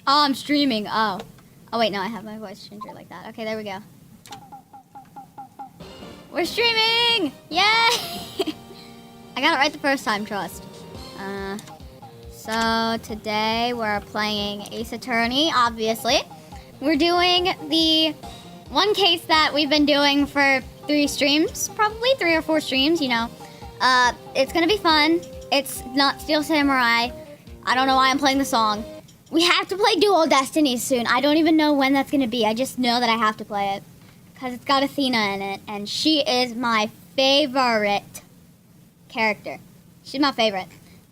Oh, I'm streaming. Oh. Oh, wait, no, I have my voice changer like that. Okay, there we go. We're streaming! Yay! I got it right the first time, trust. So today we're playing Ace Attorney, obviously. We're doing the one case that we've been doing for 3 streams, probably 3 or 4 streams, you know. It's gonna be fun. It's not Steel Samurai. I don't know why I'm playing the song. We have to play Dual Destinies soon. I don't even know when that's gonna be. I just know that I have to play it. Because it's got Athena in it, and she is my favorite character. She's my favorite.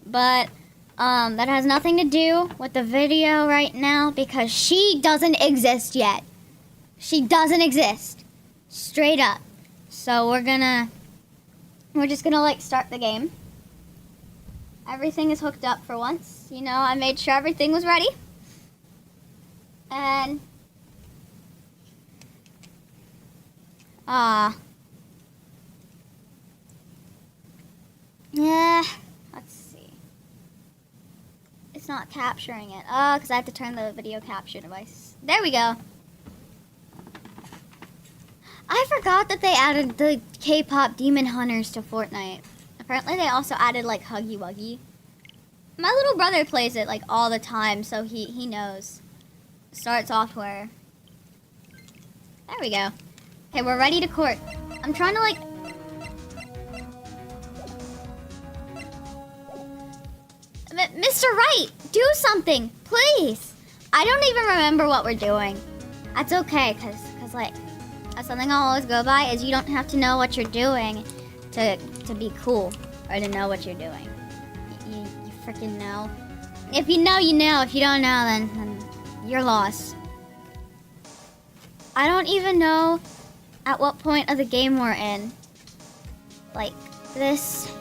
But, that has nothing to do with the video right now, because she doesn't exist yet. She doesn't exist. Straight up. So we're just gonna, like, start the game. Everything is hooked up for once. You know, I made sure everything was ready. And... yeah, let's see. It's not capturing it. Oh, because I have to turn the video capture device. There we go. I forgot that they added the K-pop Demon Hunters to Fortnite. Apparently they also added, like, Huggy Wuggy. My little brother plays it, like, all the time, so he knows. Start software. There we go. Okay, we're ready to court. I'm trying to, like... Mr. Wright, do something, please. I don't even remember what we're doing. That's okay, cause like, something I'll always go by is you don't have to know what you're doing to be cool or to know what you're doing. You freaking know. If you know, you know. If you don't know, then you're lost. I don't even know at what point of the game we're in. Like, this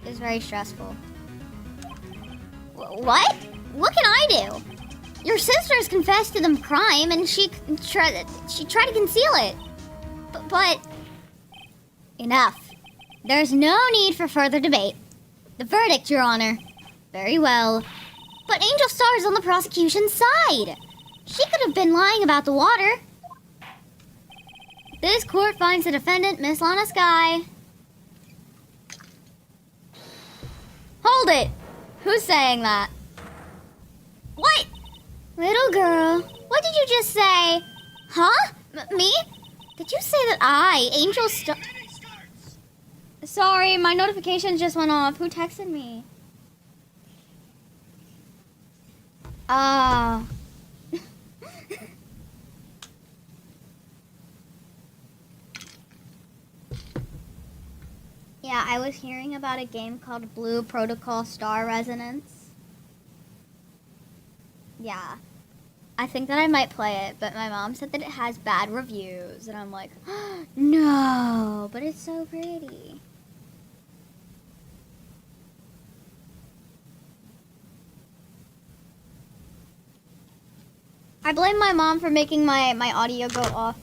is very stressful. What? What can I do? Your sister's confessed to the crime and she tried to conceal it. But enough. There's no need for further debate. The verdict, Your Honor. Very well. But Angel STARR is on the prosecution's side. She could have been lying about the water. This court finds the defendant, Miss Lana Skye. Hold it! Who's saying that? What? Little girl, what did you just say? Huh? Me? Did you say that I, Angel STARR... Sorry, my notifications just went off. Who texted me? Oh. Yeah, I was hearing about a game called BOOO Protocol Star Resonance. Yeah. I think that I might play it, but my mom said that it has bad reviews. And I'm like, oh, no, but it's so pretty. I blame my mom for making my audio go off.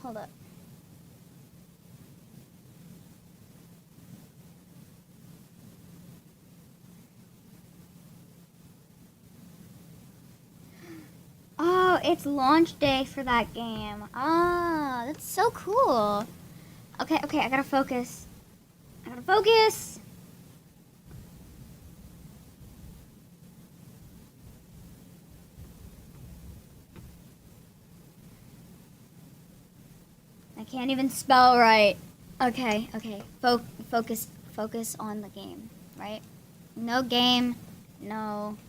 Hold up. Oh, it's launch day for that game. Ah, that's so cool. Okay, I gotta focus. I can't even spell right. Okay. Focus on the game, right? No game, no...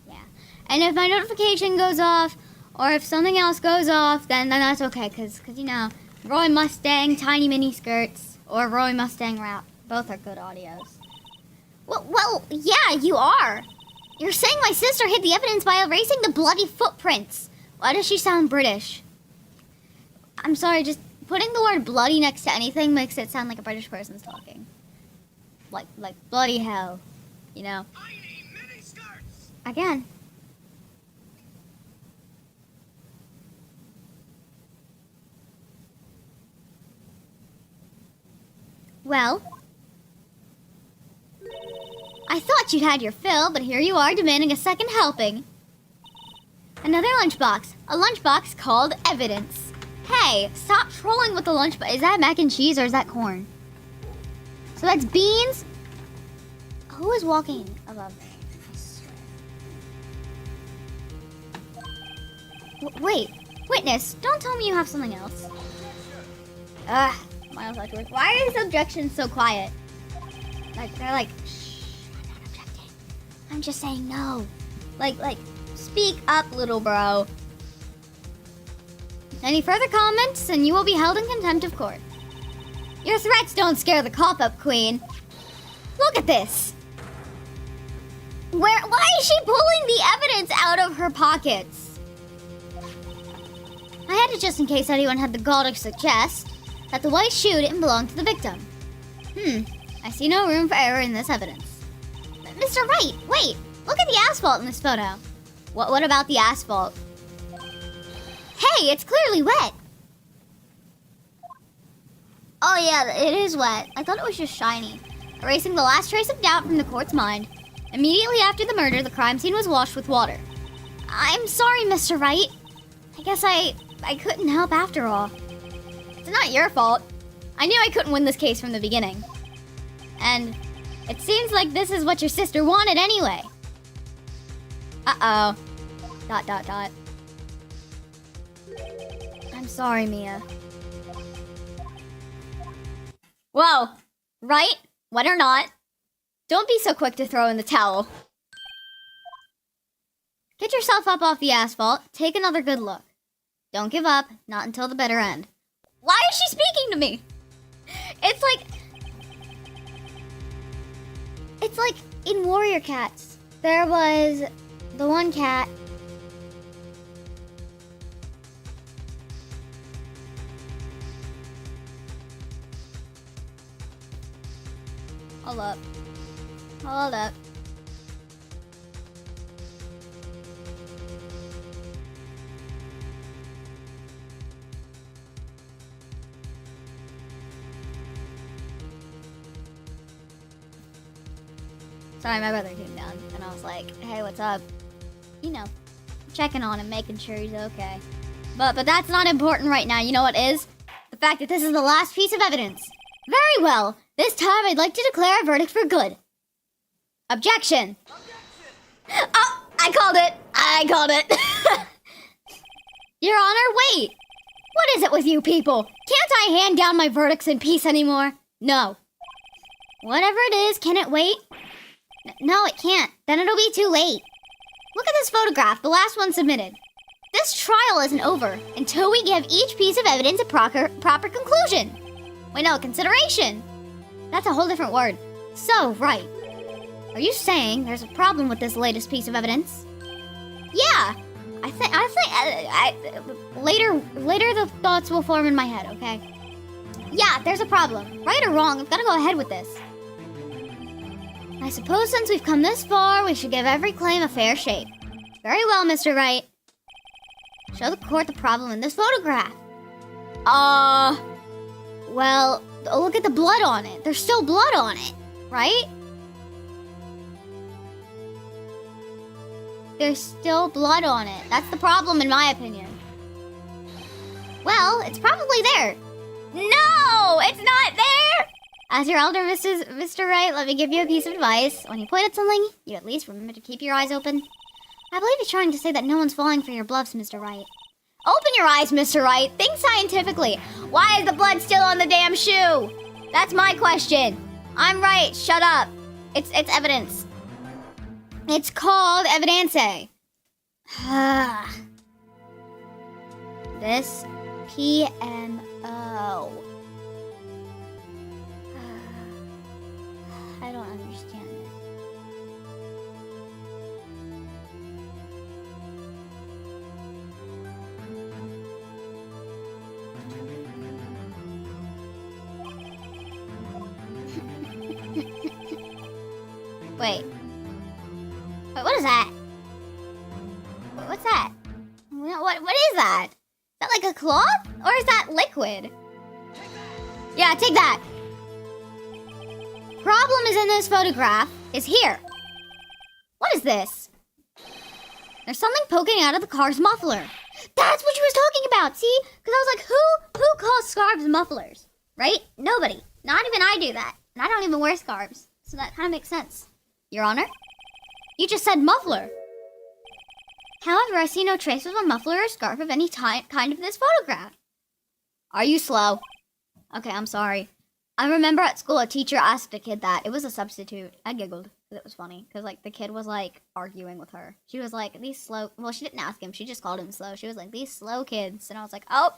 Yeah. And if my notification goes off, or if something else goes off, then that's okay, because you know, Roy Mustang, Tiny Mini Skirts, or Roy Mustang Rap, both are good audios. Well, yeah, you are. You're saying my sister hid the evidence by erasing the bloody footprints. Why does she sound British? I'm sorry, just putting the word bloody next to anything makes it sound like a British person's talking. Like bloody hell, you know? I need mini skirts. Again. Well, I thought you'd had your fill, but here you are demanding a second helping. Another lunchbox. A lunchbox called evidence. Hey, stop trolling with the lunchbox. Is that mac and cheese or is that corn? So that's beans. Who is walking above me? Wait, witness, don't tell me you have something else. Ugh, Miles afterwards. Why are these objections so quiet? Like, they're like, shh, I'm not objecting. I'm just saying no. Like, speak up, little bro. Any further comments, and you will be held in contempt of court. Your threats don't scare the cop up, Queen. Look at this. Why is she pulling the evidence out of her pockets? I had it just in case anyone had the gall to suggest that the white shoe didn't belong to the victim. I see no room for error in this evidence. Mr. Wright, wait! Look at the asphalt in this photo. What about the asphalt? Hey, it's clearly wet! Oh yeah, it is wet. I thought it was just shiny. Erasing the last trace of doubt from the court's mind. Immediately after the murder, the crime scene was washed with water. I'm sorry, Mr. Wright. I guess I couldn't help after all. It's not your fault. I knew I couldn't win this case from the beginning. And it seems like this is what your sister wanted anyway. Uh-oh. ... I'm sorry, Mia. Whoa. Right? Wet or not, don't be so quick to throw in the towel. Get yourself up off the asphalt. Take another good look. Don't give up, not until the bitter end. Why is she speaking to me? It's like in Warrior Cats. There was the one cat. Hold up. Sorry, my brother came down, and I was like, hey, what's up? You know, checking on him, making sure he's okay. But that's not important right now. You know what is? The fact that this is the last piece of evidence. Very well. This time, I'd like to declare a verdict for good. Objection! Oh, I called it! Your Honor, wait! What is it with you people? Can't I hand down my verdicts in peace anymore? No. Whatever it is, can it wait? No, it can't. Then it'll be too late. Look at this photograph, the last one submitted. This trial isn't over until we give each piece of evidence a proper conclusion. Wait, no, consideration. That's a whole different word. So, right. Are you saying there's a problem with this latest piece of evidence? Yeah. I think later the thoughts will form in my head, okay? Yeah, there's a problem. Right or wrong, I've got to go ahead with this. I suppose since we've come this far, we should give every claim a fair shake. Very well, Mr. Wright. Show the court the problem in this photograph. Well, look at the blood on it. There's still blood on it, right? There's still blood on it. That's the problem, in my opinion. Well, it's probably there. No, it's not there! As your elder, Mr. Wright, let me give you a piece of advice. When you point at something, you at least remember to keep your eyes open. I believe you're trying to say that no one's falling for your bluffs, Mr. Wright. Open your eyes, Mr. Wright. Think scientifically. Why is the blood still on the damn shoe? That's my question. I'm right. Shut up. It's evidence. It's called evidence. This PMO. I don't understand it. Wait, what is that? What's that? What is that? Is that like a cloth? Or is that liquid? Yeah, take that. problem is in this photograph is here. What is this? There's something poking out of the car's muffler. That's what she was talking about, see? Because I was like, who calls scarves mufflers? Right? Nobody. Not even I do that. And I don't even wear scarves. So that kind of makes sense. Your Honor? You just said muffler. However, I see no trace of a muffler or scarf of any kind of this photograph. Are you slow? Okay, I'm sorry. I remember at school a teacher asked a kid that. It was a substitute. I giggled. It was funny. Because, like, the kid was, like, arguing with her. She was like, these slow... Well, she didn't ask him. She just called him slow. She was like, these slow kids. And I was like, oh.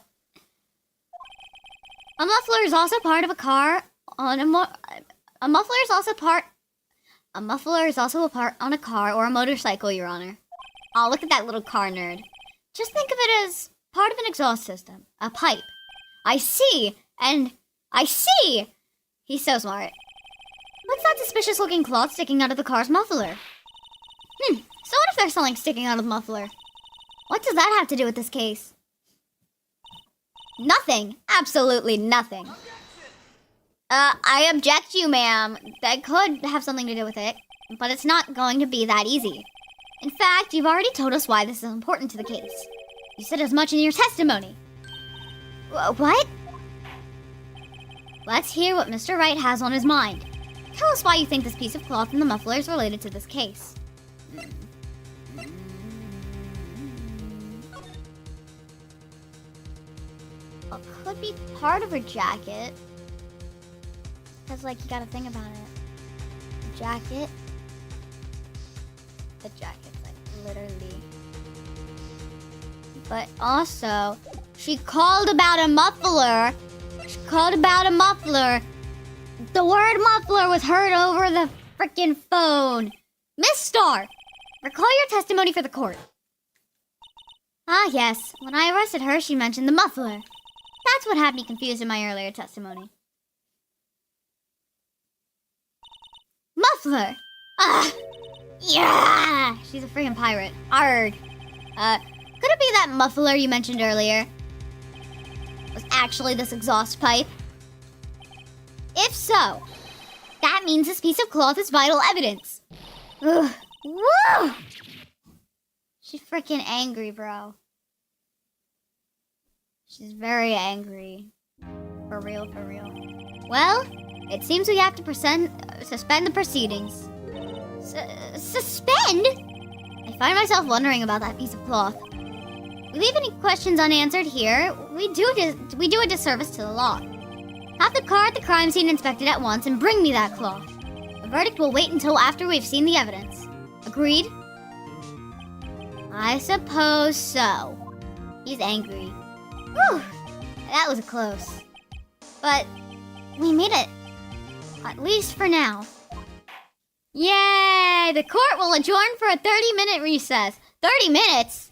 A muffler is also part of a car on a muffler is also a part on a car or a motorcycle, Your Honor. Oh, look at that little car nerd. Just think of it as part of an exhaust system. A pipe. I see. And I see. He's so smart. What's that suspicious-looking cloth sticking out of the car's muffler? So what if there's something sticking out of the muffler? What does that have to do with this case? Nothing. Absolutely nothing. I object you, ma'am. That could have something to do with it, but it's not going to be that easy. In fact, you've already told us why this is important to the case. You said as much in your testimony. What? Let's hear what Mr. Wright has on his mind. Tell us why you think this piece of cloth in the muffler is related to this case. It could be part of her jacket. Because, like, you gotta think about it. The jacket's, like, literally. But also, she called about a muffler. The word muffler was heard over the frickin' phone. Miss Starr, recall your testimony for the court. Ah, yes. When I arrested her, she mentioned the muffler. That's what had me confused in my earlier testimony. Muffler! Ah! Yeah! She's a freaking pirate. Arg. Could it be that muffler you mentioned earlier was actually this exhaust pipe? If so, that means this piece of cloth is vital evidence. Ugh. Woo! She's freaking angry, bro. She's very angry. For real, for real. Well, it seems we have to suspend the proceedings. Suspend? I find myself wondering about that piece of cloth. We leave any questions unanswered here, we do a disservice to the law. Have the car at the crime scene inspected at once and bring me that cloth. The verdict will wait until after we've seen the evidence. Agreed? I suppose so. He's angry. Whew, that was close. But we made it. At least for now. Yay! The court will adjourn for a 30-minute recess. 30 minutes?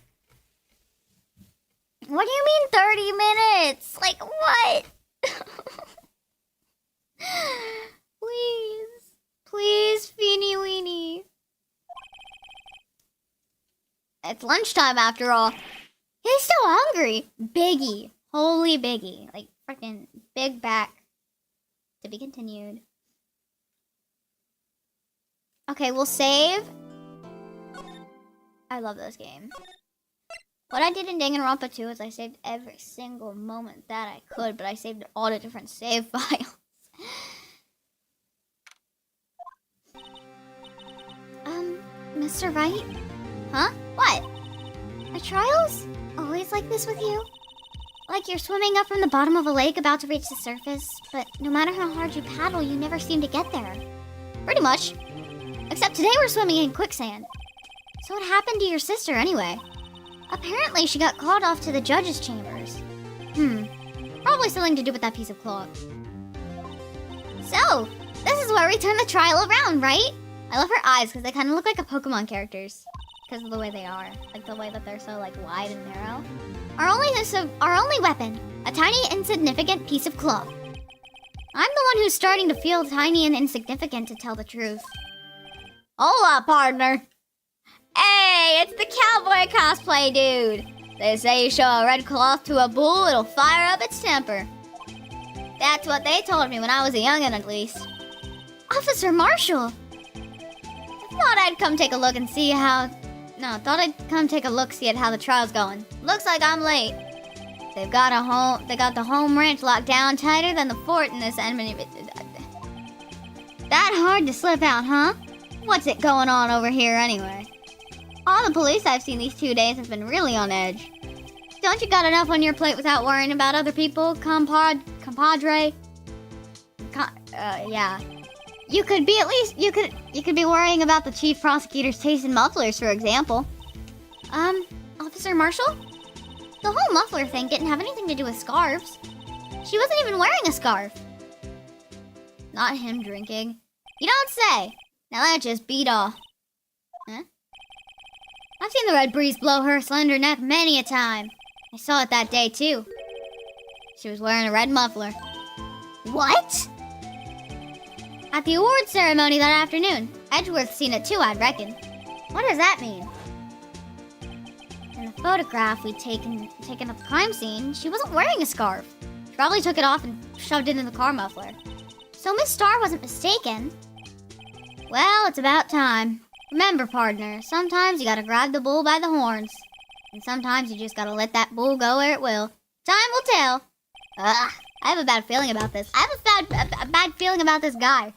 What do you mean 30 minutes? Like, what? Please. Please, Feeny Weeny. It's lunchtime after all. He's so hungry. Biggie. Holy Biggie. Like, freaking big back. To be continued. Okay, we'll save. I love this game. What I did in Danganronpa 2 is I saved every single moment that I could, but I saved all the different save files. Mr. Wright? Huh? What? Are trials always like this with you? Like you're swimming up from the bottom of a lake about to reach the surface, but no matter how hard you paddle, you never seem to get there. Pretty much. Except today we're swimming in quicksand. So what happened to your sister anyway? Apparently she got called off to the judge's chambers. Probably something to do with that piece of cloth. So, this is where we turn the trial around, right? I love her eyes because they kind of look like a Pokemon characters. Because of the way they are. Like the way that they're so like wide and narrow. Our only weapon. A tiny insignificant piece of cloth. I'm the one who's starting to feel tiny and insignificant to tell the truth. Hola, partner. Hey, it's the cowboy cosplay dude. They say you show a red cloth to a bull, it'll fire up its temper. That's what they told me when I was a youngin' at least. Officer Marshall! Thought I'd come take a look and see how... No, thought I'd come take a look, see at how the trial's going. Looks like I'm late. They got the home ranch locked down tighter than the fort in this enemy. That hard to slip out, huh? What's it going on over here anyway? All the police I've seen these 2 days have been really on edge. Don't you got enough on your plate without worrying about other people, compadre? Yeah. You could be worrying about the chief prosecutor's taste in mufflers, for example. Officer Marshall? The whole muffler thing didn't have anything to do with scarves. She wasn't even wearing a scarf. Not him drinking. You don't say. Now that just beat off. Huh? I've seen the red breeze blow her slender neck many a time. I saw it that day, too. She was wearing a red muffler. What? At the awards ceremony that afternoon. Edgeworth's seen it too, I'd reckon. What does that mean? In the photograph we'd taken at the crime scene, she wasn't wearing a scarf. She probably took it off and shoved it in the car muffler. So Miss Starr wasn't mistaken. Well, it's about time. Remember, partner, sometimes you gotta grab the bull by the horns. And sometimes you just gotta let that bull go where it will. Time will tell. Ugh, I have a bad feeling about this. I have a bad feeling about this guy.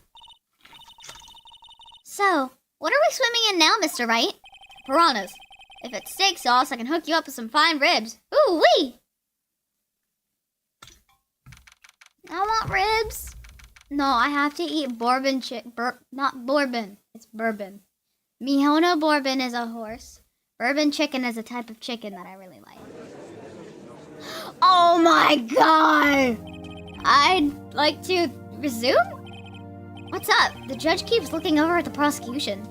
So, what are we swimming in now, Mr. Wright? Piranhas. If it's steak sauce, I can hook you up with some fine ribs. Ooh-wee! I want ribs. No, I have to eat bourbon not bourbon. It's bourbon. Mihono bourbon is a horse. Bourbon chicken is a type of chicken that I really like. Oh my god! I'd like to resume? What's up? The judge keeps looking over at the prosecution.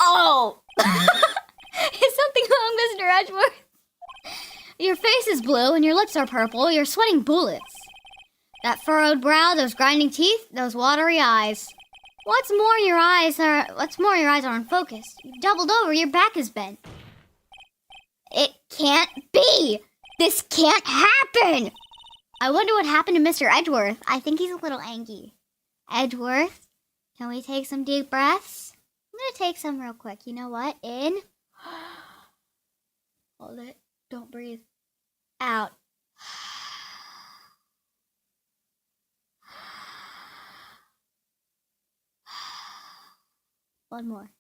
Oh! Is something wrong, Mr. Edgeworth? Your face is blue and your lips are purple. You're sweating bullets. That furrowed brow, those grinding teeth, those watery eyes. What's more, your eyes are unfocused. You've doubled over, your back is bent. It can't be! This can't happen! I wonder what happened to Mr. Edgeworth. I think he's a little angry. Edgeworth, can we take some deep breaths? I'm gonna take some real quick. You know what? In. Hold it. Don't breathe. Out. One more.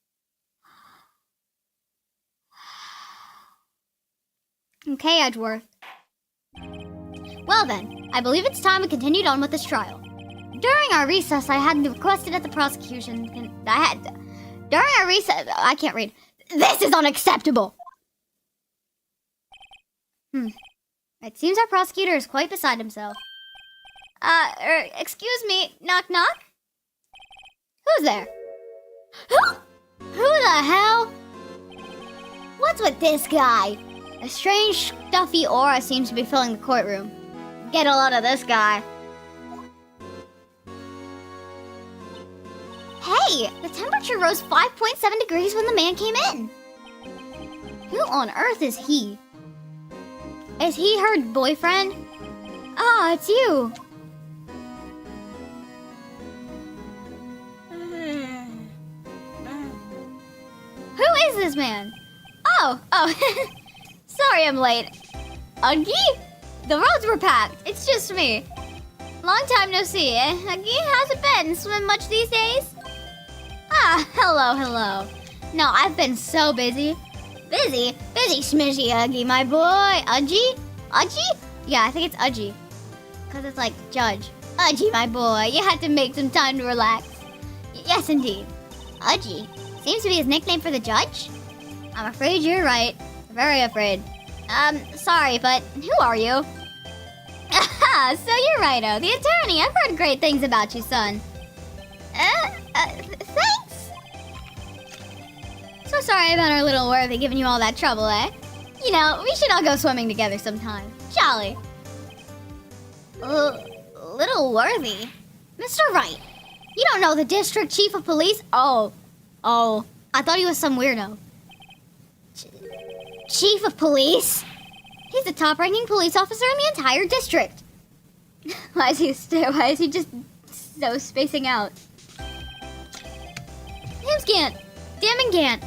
Okay, Edgeworth. Well then, I believe it's time we continued on with this trial. During our recess, I had requested at the prosecution. I can't read. This is unacceptable! It seems our prosecutor is quite beside himself. Excuse me, knock knock? Who's there? Who the hell? What's with this guy? A strange, stuffy aura seems to be filling the courtroom. Get a load of this guy. Hey, the temperature rose 5.7 degrees when the man came in. Who on earth is he? Is he her boyfriend? Ah, it's you. Who is this man? Oh. Sorry I'm late. Agh? The roads were packed. It's just me. Long time no see, eh? Agh, how's it been? Swim much these days? Ah, hello. No, I've been so busy. Busy smishy, Agh, my boy. Agh? Yeah, I think it's Agh. Because it's like judge. Agh, my boy, you had to make some time to relax. Yes, indeed. Agh seems to be his nickname for the judge? I'm afraid you're right. Very afraid. Sorry, but who are you? Aha, so you're Righto, the attorney. I've heard great things about you, son. Thanks. So sorry about our little Worthy giving you all that trouble, eh? You know, we should all go swimming together sometime. Jolly. Little Worthy? Mr. Wright, you don't know the district chief of police? Oh, I thought he was some weirdo. Chief of police? He's the top-ranking police officer in the entire district. Why is he just so spacing out? Gant! Damon Gant!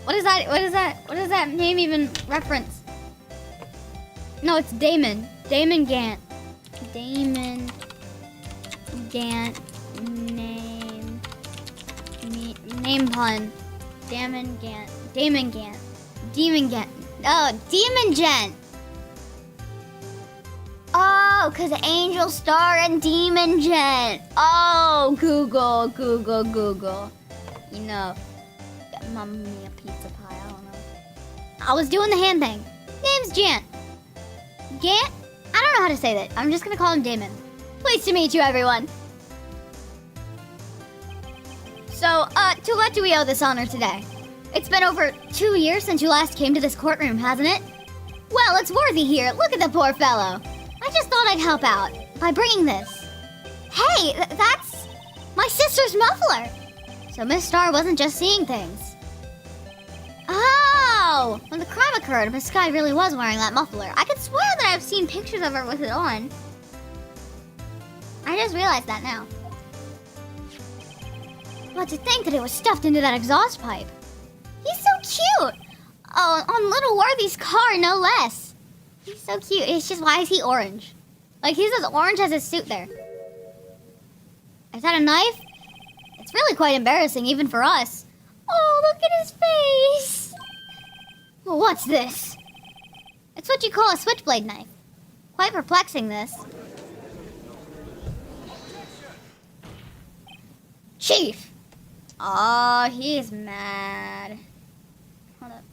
What is that? What is that? What does that name even reference? No, it's Damon. Damon Gant. Damon Gant. Name pun. Damon Gant. Damon Gant. Demon Gant. Oh, Demon Gent. Oh, because Angel, Star, and Demon Gent. Oh, Google. You know, Mamma Mia pizza pie, I don't know. I was doing the hand thing. Name's Gent. Gant? I don't know how to say that. I'm just gonna call him Damon. Pleased to meet you, everyone. So, to what do we owe this honor today? It's been over 2 years since you last came to this courtroom, hasn't it? Well, it's Worthy here. Look at the poor fellow. I just thought I'd help out by bringing this. Hey, that's my sister's muffler. So Miss Starr wasn't just seeing things. Oh! When the crime occurred, Miss Sky really was wearing that muffler. I could swear that I've seen pictures of her with it on. I just realized that now. But to think that it was stuffed into that exhaust pipe. He's so cute! Oh, on little Worthy's car, no less. He's so cute. It's just, why is he orange? Like, he's as orange as his suit there. Is that a knife? It's really quite embarrassing, even for us. Oh, look at his face! Well, what's this? It's what you call a switchblade knife. Quite perplexing, this. Chief! Oh, he's mad. Hold up.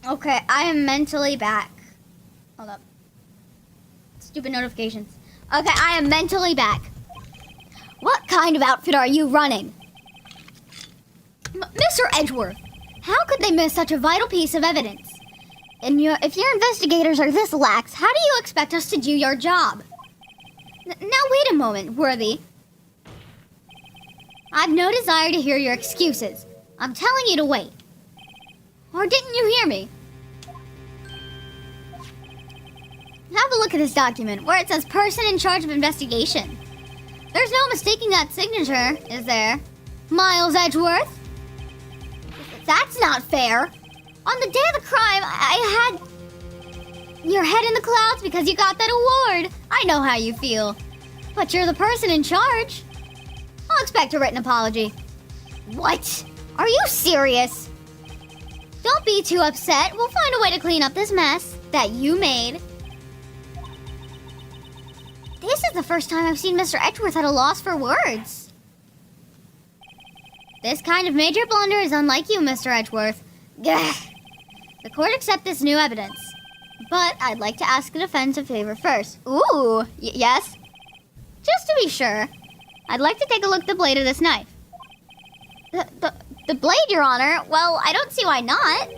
Okay, I am mentally back. Hold up. Stupid notifications. Okay, I am mentally back. What kind of outfit are you running? Mr. Edgeworth, how could they miss such a vital piece of evidence? And if your investigators are this lax, how do you expect us to do your job? Now wait a moment, Worthy. I've no desire to hear your excuses. I'm telling you to wait. Or didn't you hear me? Have a look at this document where it says person in charge of investigation. There's no mistaking that signature, is there? Miles Edgeworth? That's not fair. On the day of the crime, I had your head in the clouds because you got that award. I know how you feel. But you're the person in charge. I'll expect a written apology. What? Are you serious? Don't be too upset. We'll find a way to clean up this mess that you made. This is the first time I've seen Mr. Edgeworth at a loss for words. This kind of major blunder is unlike you, Mr. Edgeworth. Gah. The court accepts this new evidence. But I'd like to ask the defense a favor first. Ooh, yes? Just to be sure, I'd like to take a look at the blade of this knife. The blade, Your Honor? Well, I don't see why not.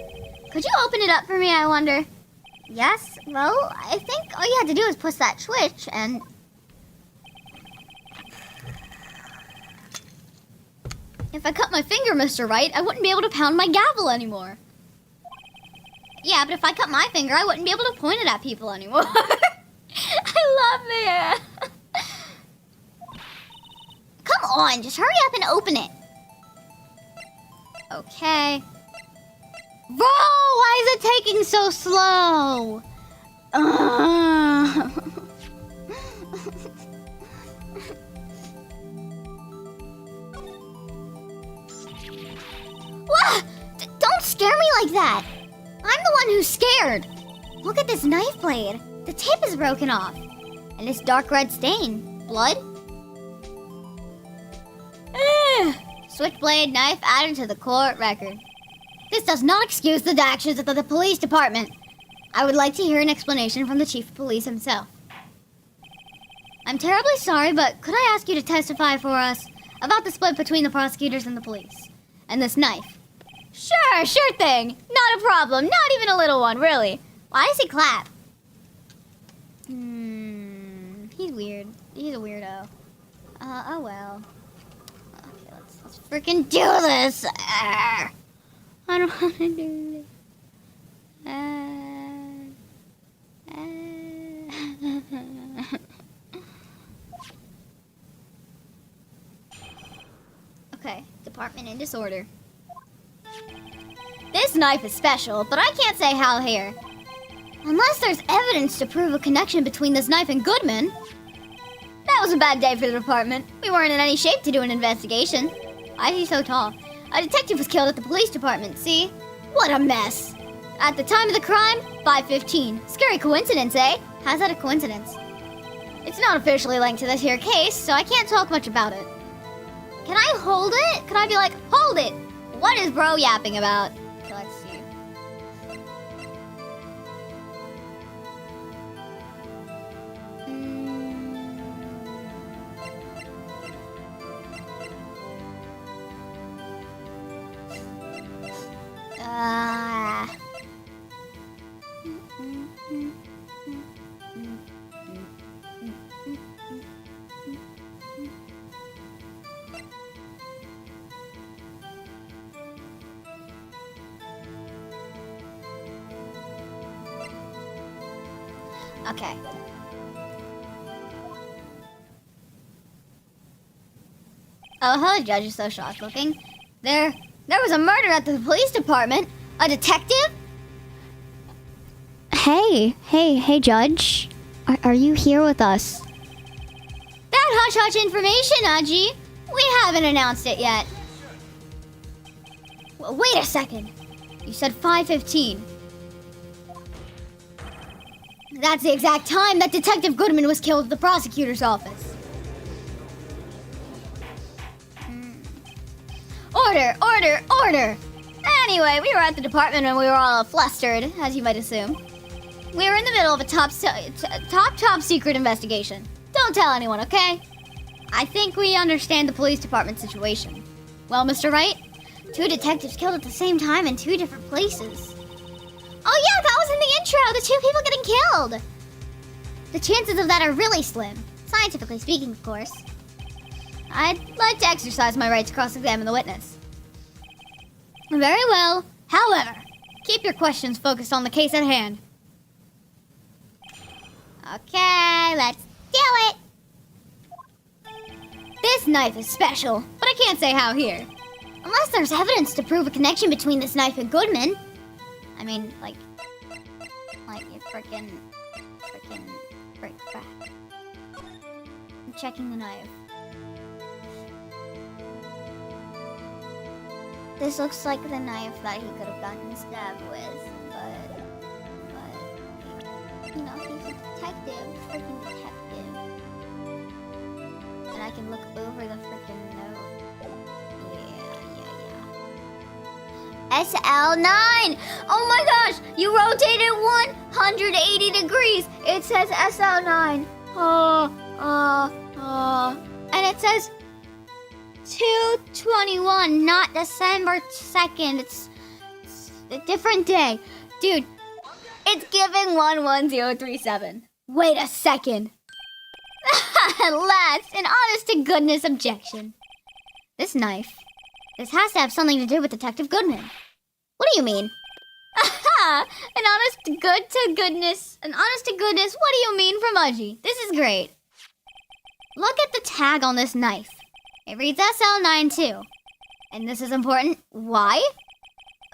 Could you open it up for me, I wonder? Yes? Well, I think all you had to do is push that switch and... If I cut my finger, Mr. Wright, I wouldn't be able to pound my gavel anymore. Yeah, but if I cut my finger, I wouldn't be able to point it at people anymore. I love it. Come on, just hurry up and open it. Okay. Bro, why is it taking so slow? What? Don't scare me like that. I'm the one who's scared. Look at this knife blade. The tip is broken off. And this dark red stain. Blood? Switchblade knife added to the court record. This does not excuse the actions of the police department. I would like to hear an explanation from the chief of police himself. I'm terribly sorry, but could I ask you to testify for us about the split between the prosecutors and the police? And this knife? Sure thing. Not a problem. Not even a little one, really. Why does he clap? He's weird. He's a weirdo. Oh well. Okay, let's freaking do this. I don't want to do this. Okay, department in disorder. This knife is special, but I can't say how here. Unless there's evidence to prove a connection between this knife and Goodman. That was a bad day for the department. We weren't in any shape to do an investigation. Why is he so tall? A detective was killed at the police department, see? What a mess. At the time of the crime, 5:15. Scary coincidence, eh? How's that a coincidence? It's not officially linked to this here case, so I can't talk much about it. Can I hold it? Can I be like, hold it? What is bro yapping about? Okay, let's see. Okay. Oh, hello, Judge. You're so shocked looking. There was a murder at the police department. A detective? Hey, Judge. Are you here with us? That hush-hush information, Agh. We haven't announced it yet. Well, wait a second. You said 5:15. That's the exact time that Detective Goodman was killed at the prosecutor's office. Order! Anyway, we were at the department and we were all flustered, as you might assume. We were in the middle of a top secret investigation. Don't tell anyone, okay? I think we understand the police department situation. Well, Mr. Wright, 2 detectives killed at the same time in 2 different places. Oh yeah, that was in the intro, the 2 people getting killed. The chances of that are really slim, scientifically speaking, of course. I'd like to exercise my right to cross-examine the witness. Very well. However, keep your questions focused on the case at hand. Okay, let's do it. This knife is special, but I can't say how here. Unless there's evidence to prove a connection between this knife and Goodman. I mean, like you frickin' crap. I'm checking the knife. This looks like the knife that he could have gotten stabbed with, but you know, he's a detective, freaking detective. And I can look over the freaking note. Yeah. SL9! Oh my gosh! You rotated 180 degrees! It says SL9. And it says 2/21, not December 2nd. It's a different day. Dude, it's giving 11037. Wait a second. At last, an honest-to-goodness objection. This knife. This has to have something to do with Detective Goodman. What do you mean? Aha! An honest-to-goodness. What do you mean from Agh? This is great. Look at the tag on this knife. It reads SL9 too. And this is important. Why?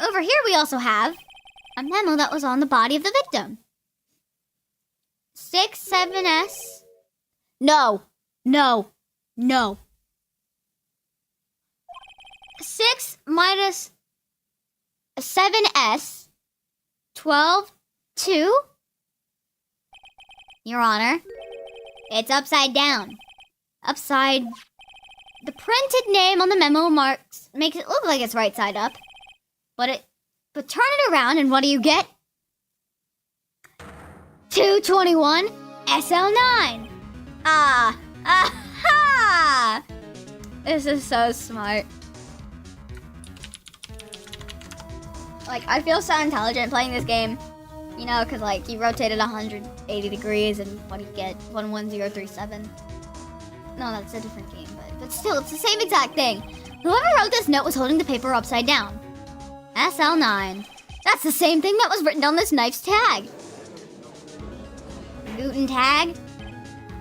Over here we also have a memo that was on the body of the victim. 67S. No. 6 minus 7S. 12-2. Your Honor. It's upside down. The printed name on the memo makes it look like it's right side up. But turn it around and what do you get? 2/21 SL9. Ah! Aha! This is so smart. Like, I feel so intelligent playing this game. You know, because, like, you rotated 180 degrees and what do you get? 11037. No, that's a different game, but still, it's the same exact thing. Whoever wrote this note was holding the paper upside down. SL9. That's the same thing that was written on this knife's tag. Guten Tag?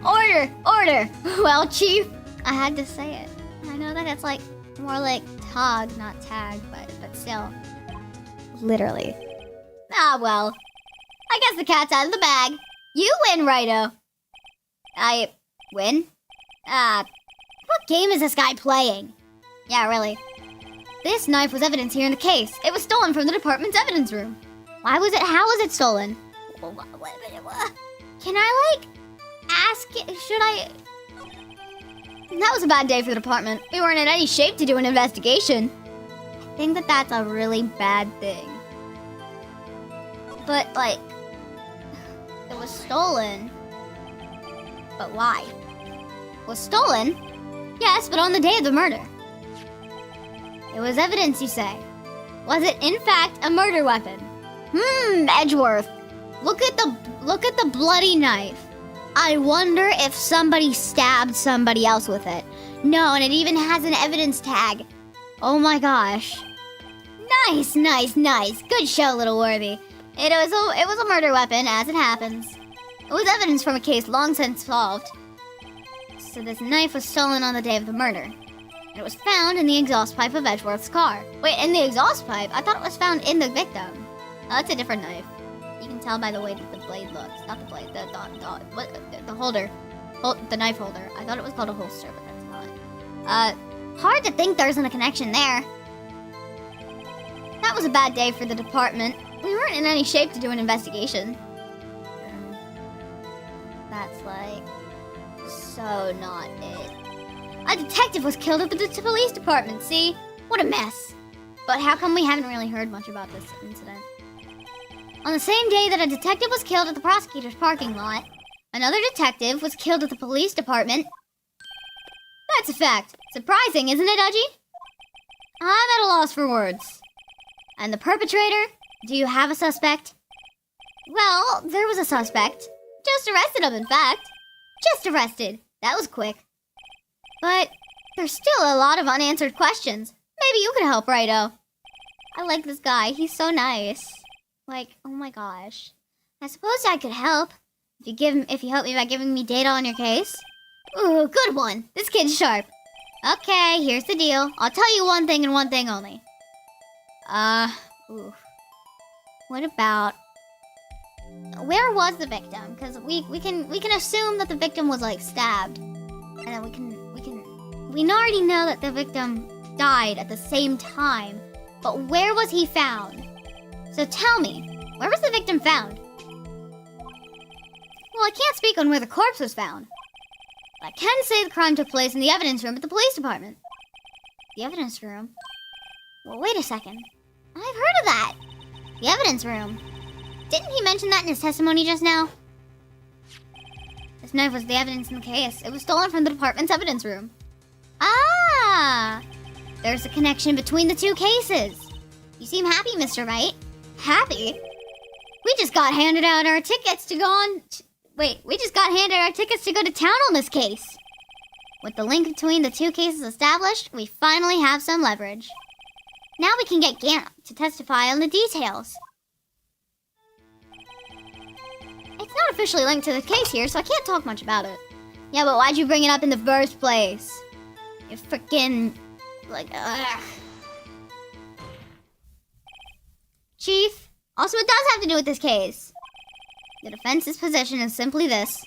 Order! Order! Well, Chief, I had to say it. I know that it's like more like tog, not tag, but still. Literally. Ah, well. I guess the cat's out of the bag. You win, Righto. I win? What game is this guy playing? Yeah, really. This knife was evidence here in the case. It was stolen from the department's evidence room. How was it stolen? Can I, like, ask it? Should I? That was a bad day for the department. We weren't in any shape to do an investigation. I think that that's a really bad thing. But, like, it was stolen. But why? It was stolen? Yes, but on the day of the murder. It was evidence, you say. Was it, in fact, a murder weapon? Edgeworth. Look at the bloody knife. I wonder if somebody stabbed somebody else with it. No, and it even has an evidence tag. Oh my gosh. Nice, nice, nice. Good show, Little Worthy. It was a murder weapon, as it happens. It was evidence from a case long since solved. So this knife was stolen on the day of the murder. And it was found in the exhaust pipe of Edgeworth's car. Wait, in the exhaust pipe? I thought it was found in the victim. Oh, that's a different knife. You can tell by the way that the blade looks. Not the blade, the holder. The knife holder. I thought it was called a holster, but that's not. Hard to think there isn't a connection there. That was a bad day for the department. We weren't in any shape to do an investigation. That's like so not it. A detective was killed at the police department, see? What a mess. But how come we haven't really heard much about this incident? On the same day that a detective was killed at the prosecutor's parking lot, another detective was killed at the police department. That's a fact. Surprising, isn't it, Udgy? I'm at a loss for words. And the perpetrator? Do you have a suspect? Well, there was a suspect. Just arrested him, in fact. Just arrested. That was quick. But there's still a lot of unanswered questions. Maybe you could help, Righto. I like this guy. He's so nice. Like, oh my gosh. I suppose I could help. If you help me by giving me data on your case. Ooh, good one. This kid's sharp. Okay, here's the deal. I'll tell you one thing and one thing only. What about... Where was the victim? Because we can assume that the victim was, like, stabbed. And then we already know that the victim died at the same time. But where was he found? So tell me, where was the victim found? Well, I can't speak on where the corpse was found. But I can say the crime took place in the evidence room at the police department. The evidence room? Well, wait a second. I've heard of that. The evidence room. Didn't he mention that in his testimony just now? This knife was the evidence in the case. It was stolen from the department's evidence room. Ah! There's a connection between the two cases. You seem happy, Mr. Wright. Happy? We just got handed out our tickets to go on... we just got handed our tickets to go to town on this case. With the link between the two cases established, we finally have some leverage. Now we can get Gant to testify on the details. It's not officially linked to the case here, so I can't talk much about it. Yeah, but why'd you bring it up in the first place? You frickin'... ugh. Chief, also it does have to do with this case. The defense's position is simply this.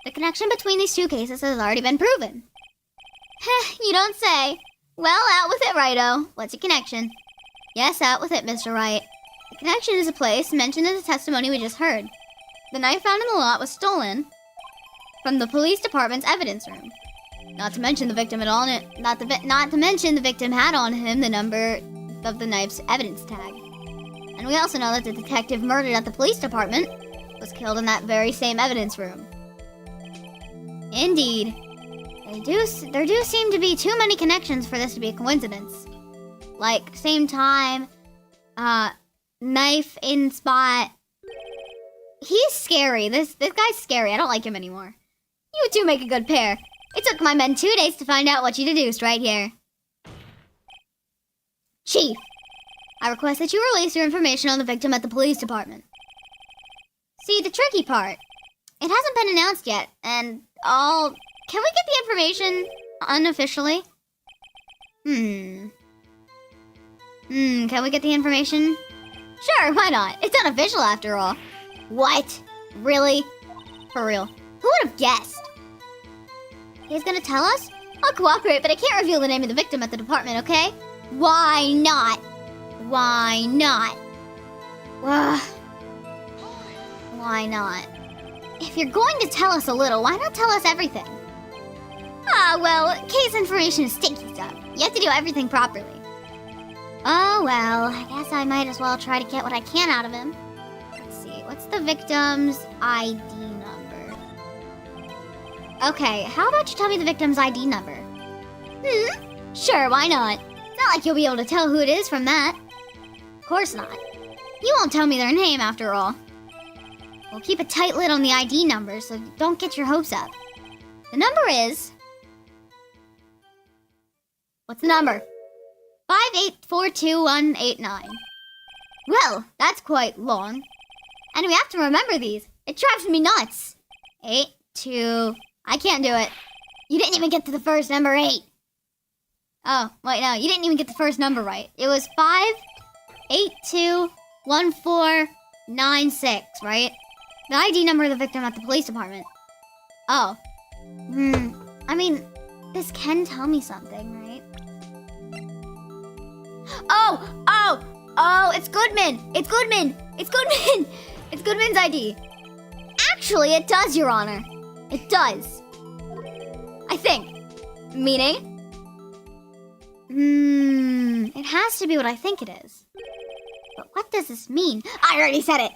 The connection between these two cases has already been proven. Heh, you don't say. Well, out with it, Righto. What's your connection? Yes, out with it, Mr. Wright. The connection is a place mentioned in the testimony we just heard. The knife found in the lot was stolen from the police department's evidence room. Not to mention the victim had on it. Not to mention the victim had on him the number of the knife's evidence tag. And we also know that the detective murdered at the police department was killed in that very same evidence room. Indeed. There do seem to be too many connections for this to be a coincidence. Like, same time, knife in spot. He's scary. This guy's scary. I don't like him anymore. You two make a good pair. It took my men 2 days to find out what you deduced right here. Chief, I request that you release your information on the victim at the police department. See, the tricky part, it hasn't been announced yet, and can we get the information unofficially? Can we get the information? Sure, why not? It's unofficial after all. What? Really? For real? Who would have guessed? He's gonna tell us? I'll cooperate, but I can't reveal the name of the victim at the department, okay? Why not? Why not? Why not? If you're going to tell us a little, why not tell us everything? Well, case information is sticky stuff. You have to do everything properly. Oh, well, I guess I might as well try to get what I can out of him. Let's see, what's the victim's ID number? Okay, how about you tell me the victim's ID number? Sure, why not? It's not like you'll be able to tell who it is from that. Of course not. You won't tell me their name after all. We'll keep a tight lid on the ID number, so don't get your hopes up. The number is... What's the number? 5842189. Well, that's quite long. And we have to remember these. It drives me nuts. 82... I can't do it. You didn't even get to the first number 8. Oh, wait, no, you didn't even get the first number right. It was 5821496, right? The ID number of the victim at the police department. Oh. I mean, this can tell me something, right? Oh, it's Goodman! It's Goodman! It's Goodman! It's Goodman's ID. Actually, it does, Your Honor. It does. I think. Meaning? It has to be what I think it is. But what does this mean? I already said it.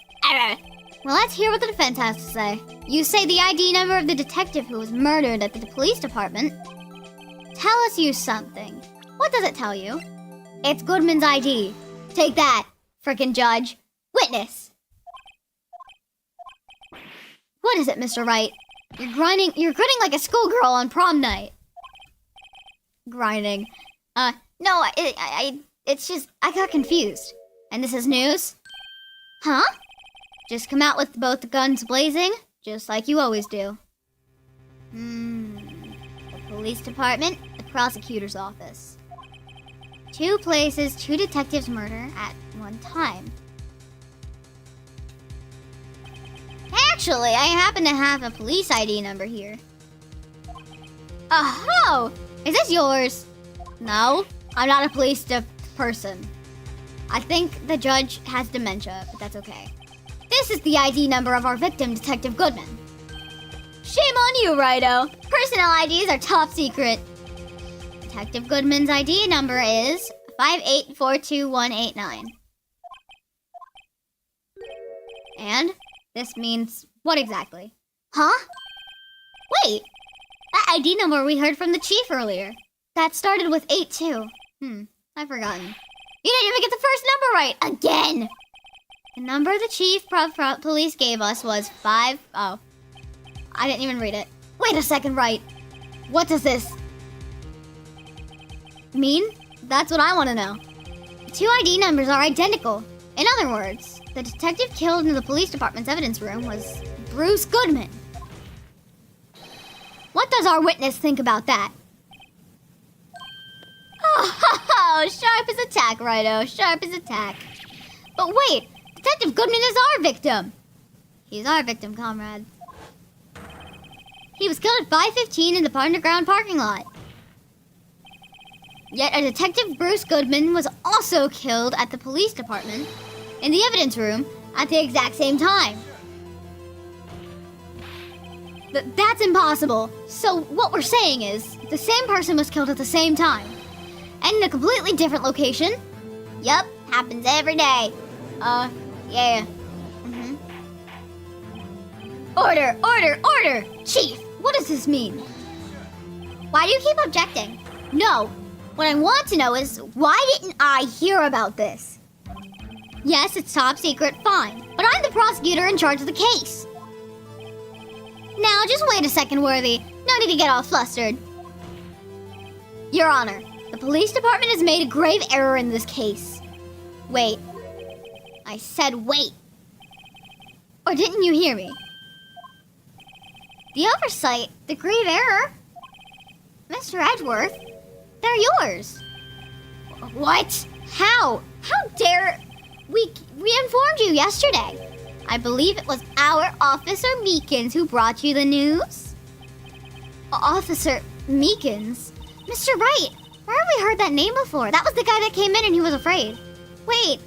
Well, let's hear what the defense has to say. You say the ID number of the detective who was murdered at the police department. Tell us you something. What does it tell you? It's Goodman's ID. Take that, frickin' judge. Witness. What is it, Mr. Wright? You're grinning like a schoolgirl on prom night. Grinding. No, it's just, I got confused. And this is news? Huh? Just come out with both the guns blazing, just like you always do. The police department, the prosecutor's office. 2 places, 2 detectives murder at one time. Actually, I happen to have a police ID number here. Oh, is this yours? No, I'm not a police person. I think the judge has dementia, but that's okay. This is the ID number of our victim, Detective Goodman. Shame on you, Righto. Personnel IDs are top secret. Detective Goodman's ID number is 5842189. And this means what exactly? Huh? Wait, that ID number we heard from the chief earlier. That started with 82. I've forgotten. You didn't even get the first number right again. The number the chief police gave us was 5... Oh. I didn't even read it. Wait a second, right. What does this mean? That's what I want to know. The 2 ID numbers are identical. In other words, the detective killed in the police department's evidence room was Bruce Goodman. What does our witness think about that? Oh, sharp as a tack, Righto. Sharp as a tack. But wait, Detective Goodman is our victim. He's our victim, comrade. He was killed at 5:15 in the underground parking lot. Yet a Detective Bruce Goodman was also killed at the police department in the evidence room at the exact same time. That's impossible. So what we're saying is the same person was killed at the same time and in a completely different location. Yup, happens every day. Yeah. Order! Chief, What does this mean? Why do you keep objecting? No. What I want to know is, why didn't I hear about this? Yes, it's top secret, fine. But I'm the prosecutor in charge of the case. Now, just wait a second, Worthy. No need to get all flustered. Your Honor, the police department has made a grave error in this case. Wait. I said wait. Or didn't you hear me? The oversight, the grave error. Mr. Edgeworth, they're yours. What? How? How dare... We informed you yesterday. I believe it was our Officer Meekins who brought you the news. Officer Meekins? Mr. Wright, where have we heard that name before? That was the guy that came in and he was afraid. Wait.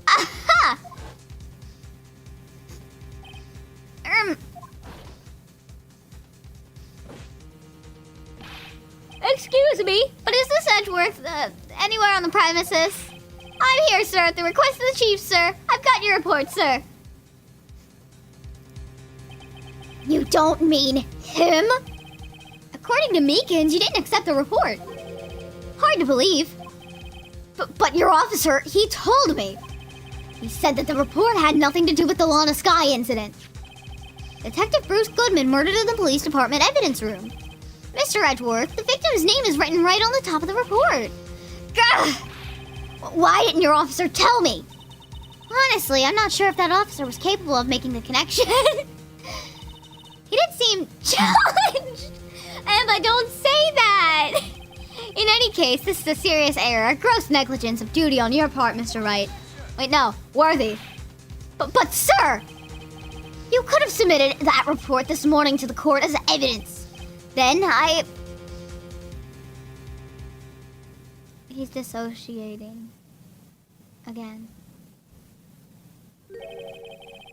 Aha! Excuse me, but is this Edgeworth anywhere on the premises? I'm here, sir, at the request of the chief, sir. I've got your report, sir. You don't mean him? According to Meekins, you didn't accept the report. Hard to believe. But your officer, he told me. He said that the report had nothing to do with the Lana Sky incident. Detective Bruce Goodman murdered in the police department evidence room. Mr. Edgeworth, the victim's name is written right on the top of the report. Gah! Why didn't your officer tell me? Honestly, I'm not sure if that officer was capable of making the connection. He didn't seem challenged. And I don't say that. In any case, this is a serious error, a gross negligence of duty on your part, Mr. Wright. Wait, no, Worthy. But sir, you could have submitted that report this morning to the court as evidence. Then He's dissociating. Again.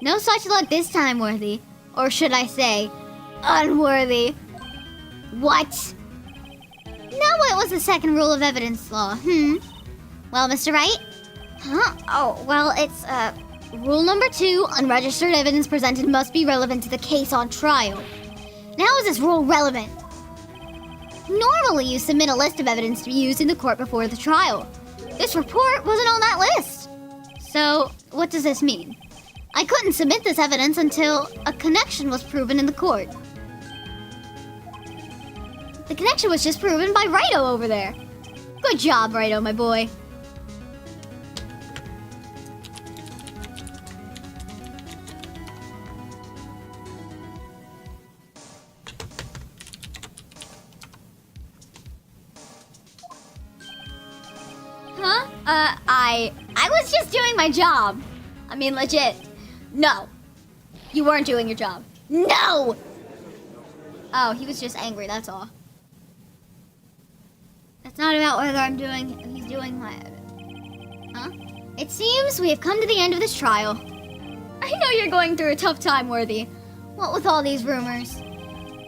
No such luck this time, Worthy. Or should I say, unworthy. What? Now what was the second rule of evidence law, Well, Mr. Wright? Huh? Oh, well, it's, rule number 2, unregistered evidence presented must be relevant to the case on trial. Now how is this rule relevant? Normally, you submit a list of evidence to be used in the court before the trial. This report wasn't on that list. So, what does this mean? I couldn't submit this evidence until a connection was proven in the court. The connection was just proven by Righto over there. Good job, Righto, my boy. Huh? I was just doing my job. I mean, legit. No. You weren't doing your job. No! Oh, he was just angry, that's all. It's not about whether he's doing my... Huh? It seems we have come to the end of this trial. I know you're going through a tough time, Worthy. What with all these rumors?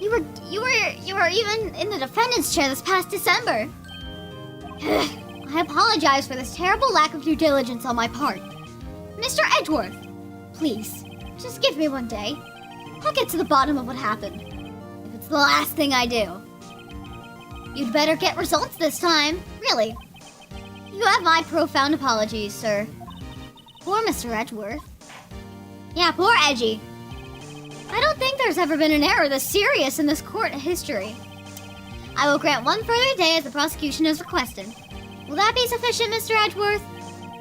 You were even in the defendant's chair this past December. I apologize for this terrible lack of due diligence on my part. Mr. Edgeworth, please, just give me one day. I'll get to the bottom of what happened. If it's the last thing I do. You'd better get results this time, really. You have my profound apologies, sir. Poor Mr. Edgeworth. Yeah, poor Edgy. I don't think there's ever been an error this serious in this court history. I will grant one further day as the prosecution has requested. Will that be sufficient, Mr. Edgeworth?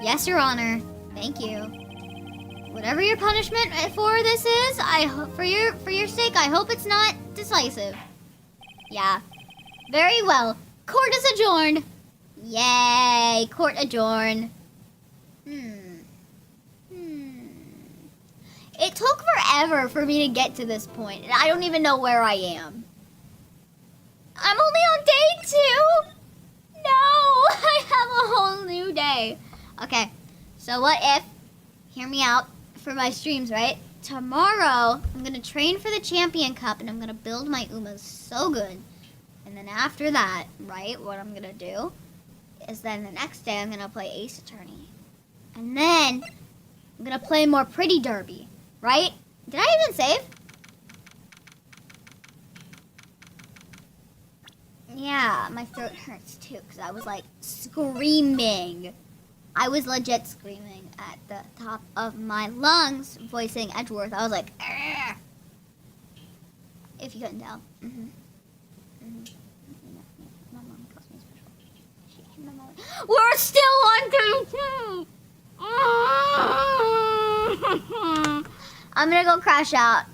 Yes, Your Honor. Thank you. Whatever your punishment for this is, for your sake, I hope it's not decisive. Yeah. Very well. Court is adjourned. Yay, court adjourned. It took forever for me to get to this point, and I don't even know where I am. I'm only on day 2. No, I have a whole new day. Okay, so what if, hear me out, for my streams, right? Tomorrow, I'm gonna train for the Champion Cup, and I'm gonna build my Umas so good. And then after that, right, what I'm gonna do is then the next day, I'm gonna play Ace Attorney. And then, I'm gonna play more Pretty Derby, right? Did I even save? Yeah, my throat hurts too because I was like screaming. I was legit screaming at the top of my lungs, voicing Edgeworth. I was like, "Argh!" If you couldn't tell. My mom calls me special. My mom. We're still on game 2. I'm gonna go crash out.